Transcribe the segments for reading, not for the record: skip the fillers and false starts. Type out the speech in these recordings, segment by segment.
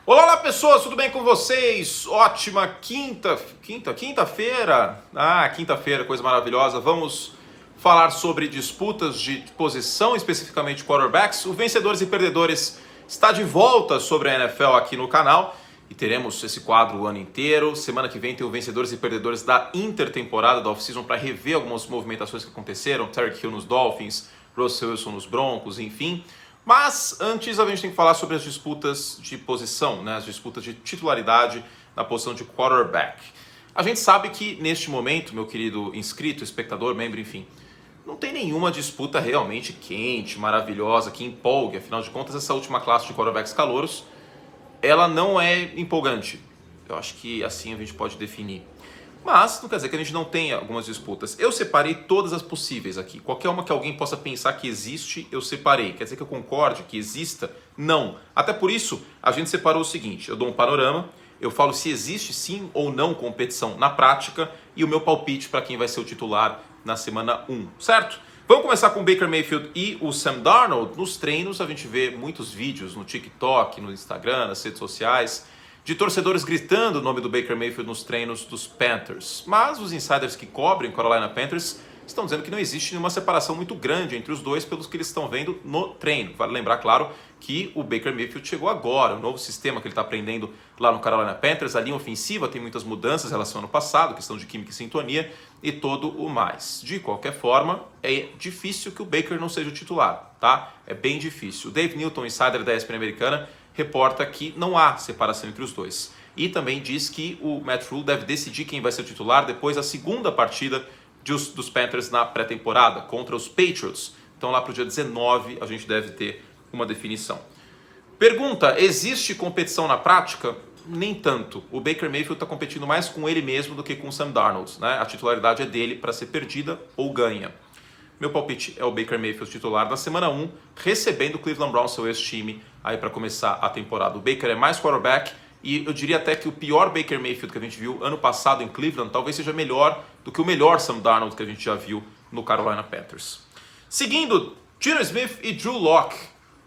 Olá, olá pessoas, tudo bem com vocês? Ótima quinta-feira. Quinta-feira, coisa maravilhosa. Vamos falar sobre disputas de posição, especificamente quarterbacks. O Vencedores e Perdedores está de volta sobre a NFL aqui no canal e teremos esse quadro o ano inteiro. Semana que vem tem o Vencedores e Perdedores da intertemporada da off-season para rever algumas movimentações que aconteceram. Tyreek Hill nos Dolphins, Russell Wilson nos Broncos, enfim. Mas antes a gente tem que falar sobre as disputas de posição, né? As disputas de titularidade na posição de quarterback. A gente sabe que neste momento, meu querido inscrito, espectador, membro, enfim, não tem nenhuma disputa realmente quente, maravilhosa, que empolgue. Afinal de contas, essa última classe de quarterbacks calouros, ela não é empolgante. Eu acho que assim a gente pode definir. Mas não quer dizer que a gente não tenha algumas disputas. Eu separei todas as possíveis aqui. Qualquer uma que alguém possa pensar que existe, eu separei. Quer dizer que eu concorde que exista? Não. Até por isso, a gente separou o seguinte. Eu dou um panorama, eu falo se existe sim ou não competição na prática e o meu palpite para quem vai ser o titular na semana 1, certo? Vamos começar com o Baker Mayfield e o Sam Darnold. Nos treinos a gente vê muitos vídeos no TikTok, no Instagram, nas redes sociais, de torcedores gritando o nome do Baker Mayfield nos treinos dos Panthers. Mas os insiders que cobrem Carolina Panthers estão dizendo que não existe nenhuma separação muito grande entre os dois pelos que eles estão vendo no treino. Vale lembrar, claro, que o Baker Mayfield chegou agora, o novo sistema que ele está aprendendo lá no Carolina Panthers. A linha ofensiva tem muitas mudanças em relação ao ano passado, questão de química e sintonia e todo o mais. De qualquer forma, é difícil que o Baker não seja o titular, tá? É bem difícil. O Dave Newton, insider da ESPN americana, reporta que não há separação entre os dois. E também diz que o Matt Rhule deve decidir quem vai ser o titular depois da segunda partida dos Panthers na pré-temporada contra os Patriots. Então lá para o dia 19 a gente deve ter uma definição. Pergunta, existe competição na prática? Nem tanto. O Baker Mayfield está competindo mais com ele mesmo do que com o Sam Darnold, né? A titularidade é dele para ser perdida ou ganha. Meu palpite é o Baker Mayfield titular na semana 1, recebendo o Cleveland Browns, seu ex-time, aí para começar a temporada. O Baker é mais quarterback e eu diria até que o pior Baker Mayfield que a gente viu ano passado em Cleveland talvez seja melhor do que o melhor Sam Darnold que a gente já viu no Carolina Panthers. Seguindo, Geno Smith e Drew Lock.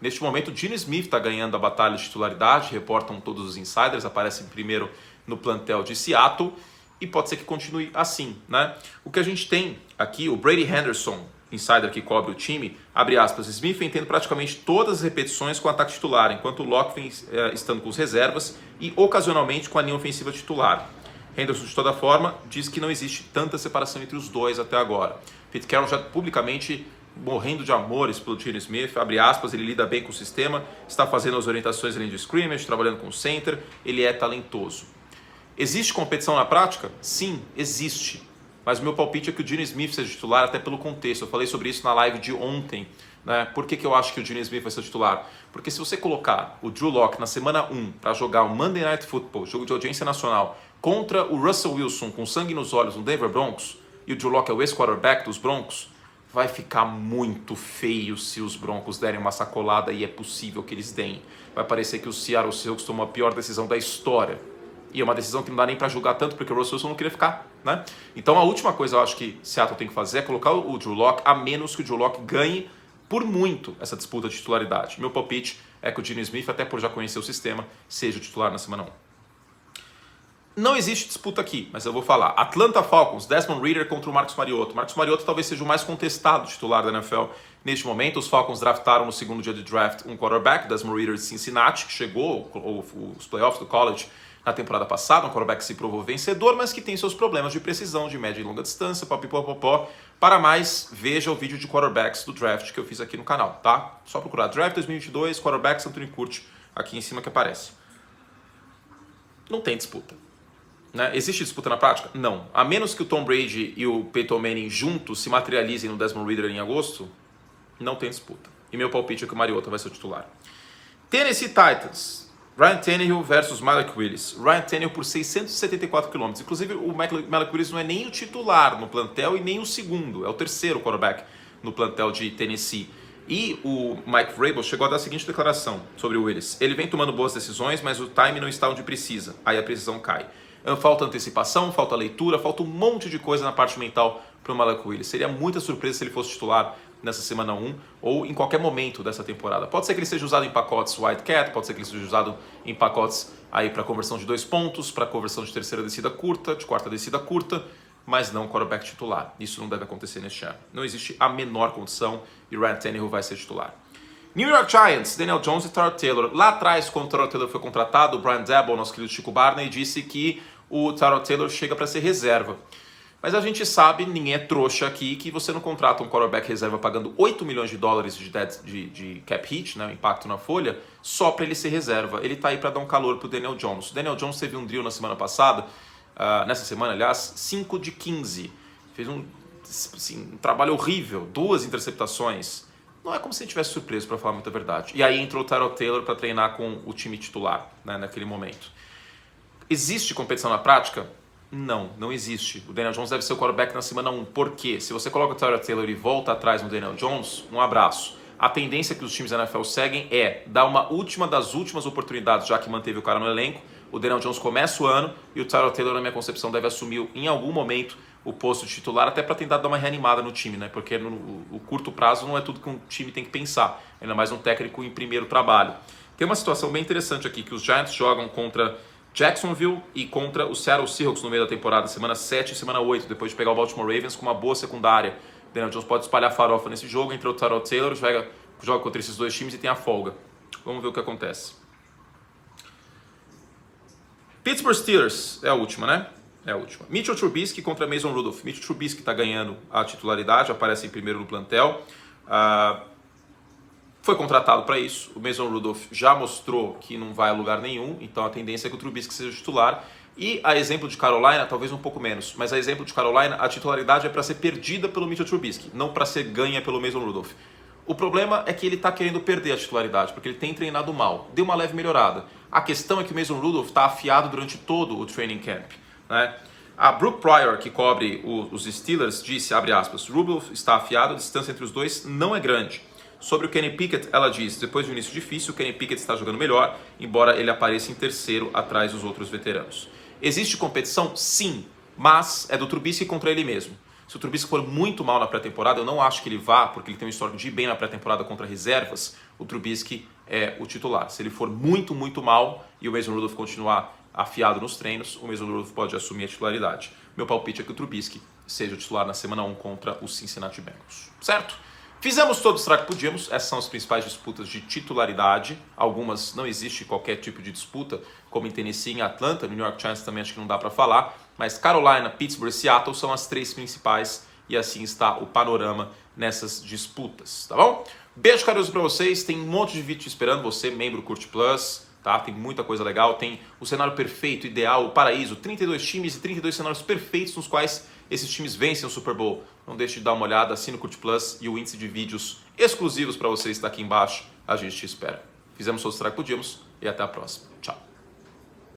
Neste momento, Geno Smith está ganhando a batalha de titularidade, reportam todos os insiders, aparece primeiro no plantel de Seattle e pode ser que continue assim, né? O que a gente tem aqui, o Brady Henderson, insider que cobre o time, abre aspas, Smith vem tendo praticamente todas as repetições com o ataque titular, enquanto o Locke vem estando com os reservas e ocasionalmente com a linha ofensiva titular. Henderson, de toda forma, diz que não existe tanta separação entre os dois até agora. Pete Carroll já publicamente morrendo de amores pelo Geno Smith, abre aspas, ele lida bem com o sistema, está fazendo as orientações além de scrimmage, trabalhando com o center, ele é talentoso. Existe competição na prática? Sim, existe. Mas o meu palpite é que o Geno Smith seja titular até pelo contexto. Eu falei sobre isso na live de ontem. Né? Por que eu acho que o Geno Smith vai ser titular? Porque se você colocar o Drew Lock na semana 1 para jogar o Monday Night Football, jogo de audiência nacional, contra o Russell Wilson com sangue nos olhos no Denver Broncos, e o Drew Lock é o ex-quarterback dos Broncos, vai ficar muito feio se os Broncos derem uma sacolada, e é possível que eles deem. Vai parecer que o Seattle Seahawks tomou a pior decisão da história. E é uma decisão que não dá nem para julgar tanto, porque o Russell Wilson não queria ficar, né? Então a última coisa eu acho que Seattle tem que fazer é colocar o Drew Lock, a menos que o Drew Lock ganhe por muito essa disputa de titularidade. Meu palpite é que o Geno Smith, até por já conhecer o sistema, seja o titular na semana 1. Não existe disputa aqui, mas eu vou falar. Atlanta Falcons, Desmond Ridder contra o Marcus Mariota. O Marcus Mariota talvez seja o mais contestado titular da NFL neste momento. Os Falcons draftaram no segundo dia de draft um quarterback, Desmond Ridder de Cincinnati, que chegou aos playoffs do college na temporada passada, um quarterback que se provou vencedor, mas que tem seus problemas de precisão, de média e longa distância, papipopopó. Para mais, veja o vídeo de quarterbacks do draft que eu fiz aqui no canal, tá? Só procurar Draft 2022, quarterbacks Anthony Curti, aqui em cima que aparece. Não tem disputa. Né? Existe disputa na prática? Não. A menos que o Tom Brady e o Peyton Manning juntos se materializem no Desmond Ridder em agosto, não tem disputa. E meu palpite é que o Mariota vai ser o titular. Tennessee Titans, Ryan Tannehill versus Malik Willis. Ryan Tannehill por 674 km. Inclusive, o Malik Willis não é nem o titular no plantel e nem o segundo. É o terceiro quarterback no plantel de Tennessee. E o Mike Vrabel chegou a dar a seguinte declaração sobre o Willis. Ele vem tomando boas decisões, mas o time não está onde precisa. Aí a precisão cai. Falta antecipação, falta leitura, falta um monte de coisa na parte mental para o Malik Willis. Seria muita surpresa se ele fosse titular nessa semana 1 ou em qualquer momento dessa temporada. Pode ser que ele seja usado em pacotes Wildcat, pode ser que ele seja usado em pacotes aí para conversão de 2 pontos, para conversão de terceira descida curta, de quarta descida curta, mas não quarterback titular. Isso não deve acontecer neste ano. Não existe a menor condição e Ryan Tannehill vai ser titular. New York Giants, Daniel Jones e Tyrod Taylor. Lá atrás, quando o Tyrod Taylor foi contratado, o Brian Daboll, nosso querido Chico Barney, disse que o Tyrod Taylor chega para ser reserva. Mas a gente sabe, ninguém é trouxa aqui, que você não contrata um quarterback reserva pagando $8 milhões de cap hit, né, impacto na folha, só para ele ser reserva. Ele tá aí para dar um calor pro Daniel Jones. O Daniel Jones teve um drill na semana passada, nessa semana, aliás, 5 de 15. Fez um trabalho horrível, 2 interceptações. Não é como se ele estivesse surpreso, para falar muita verdade. E aí entrou o Tyrod Taylor para treinar com o time titular, né, naquele momento. Existe competição na prática? Não, não existe. O Daniel Jones deve ser o quarterback na semana 1. Por quê? Se você coloca o Tyrod Taylor e volta atrás no Daniel Jones, um abraço. A tendência que os times da NFL seguem é dar uma última das últimas oportunidades, já que manteve o cara no elenco. O Daniel Jones começa o ano e o Tyrod Taylor, na minha concepção, deve assumir em algum momento o posto de titular, até para tentar dar uma reanimada no time, né? Porque no curto prazo não é tudo que um time tem que pensar, ainda mais um técnico em primeiro trabalho. Tem uma situação bem interessante aqui, que os Giants jogam contra Jacksonville e contra o Seattle Seahawks no meio da temporada, semana 7 e semana 8, depois de pegar o Baltimore Ravens com uma boa secundária. O Daniel Jones pode espalhar farofa nesse jogo, entra o Tyrod Taylor, joga contra esses dois times e tem a folga. Vamos ver o que acontece. Pittsburgh Steelers é a última, né? É a última. Mitchell Trubisky contra Mason Rudolph. Mitchell Trubisky está ganhando a titularidade, aparece em primeiro no plantel. Foi contratado para isso. O Mason Rudolph já mostrou que não vai a lugar nenhum, então a tendência é que o Trubisky seja titular. E a exemplo de Carolina, talvez um pouco menos, mas a exemplo de Carolina, a titularidade é para ser perdida pelo Mitchell Trubisky, não para ser ganha pelo Mason Rudolph. O problema é que ele está querendo perder a titularidade, porque ele tem treinado mal. Deu uma leve melhorada. A questão é que o Mason Rudolph está afiado durante todo o training camp, né? A Brooke Pryor, que cobre os Steelers, disse, abre aspas, Rudolph está afiado, a distância entre os dois não é grande. Sobre o Kenny Pickett, ela diz, depois de um início difícil, o Kenny Pickett está jogando melhor, embora ele apareça em terceiro atrás dos outros veteranos. Existe competição? Sim, mas é do Trubisky contra ele mesmo. Se o Trubisky for muito mal na pré-temporada, eu não acho que ele vá, porque ele tem um histórico de ir bem na pré-temporada contra reservas, o Trubisky é o titular. Se ele for muito, muito mal e o Mason Rudolph continuar afiado nos treinos, o Mason Rudolph pode assumir a titularidade. Meu palpite é que o Trubisky seja o titular na semana 1 contra o Cincinnati Bengals. Certo? Fizemos todo o estrago que podíamos. Essas são as principais disputas de titularidade. Algumas não existe qualquer tipo de disputa, como em Tennessee e em Atlanta. No New York Giants também acho que não dá para falar. Mas Carolina, Pittsburgh e Seattle são as 3 principais. E assim está o panorama nessas disputas, tá bom? Beijo carinhoso para vocês. Tem um monte de vídeo esperando você, membro Curte Plus. Tá? Tem muita coisa legal, tem o cenário perfeito, ideal, o paraíso, 32 times e 32 cenários perfeitos nos quais esses times vencem o Super Bowl. Não deixe de dar uma olhada, assina o Curte Plus e o índice de vídeos exclusivos para você está aqui embaixo. A gente te espera. Fizemos todo o estrago que podíamos e até a próxima. Tchau.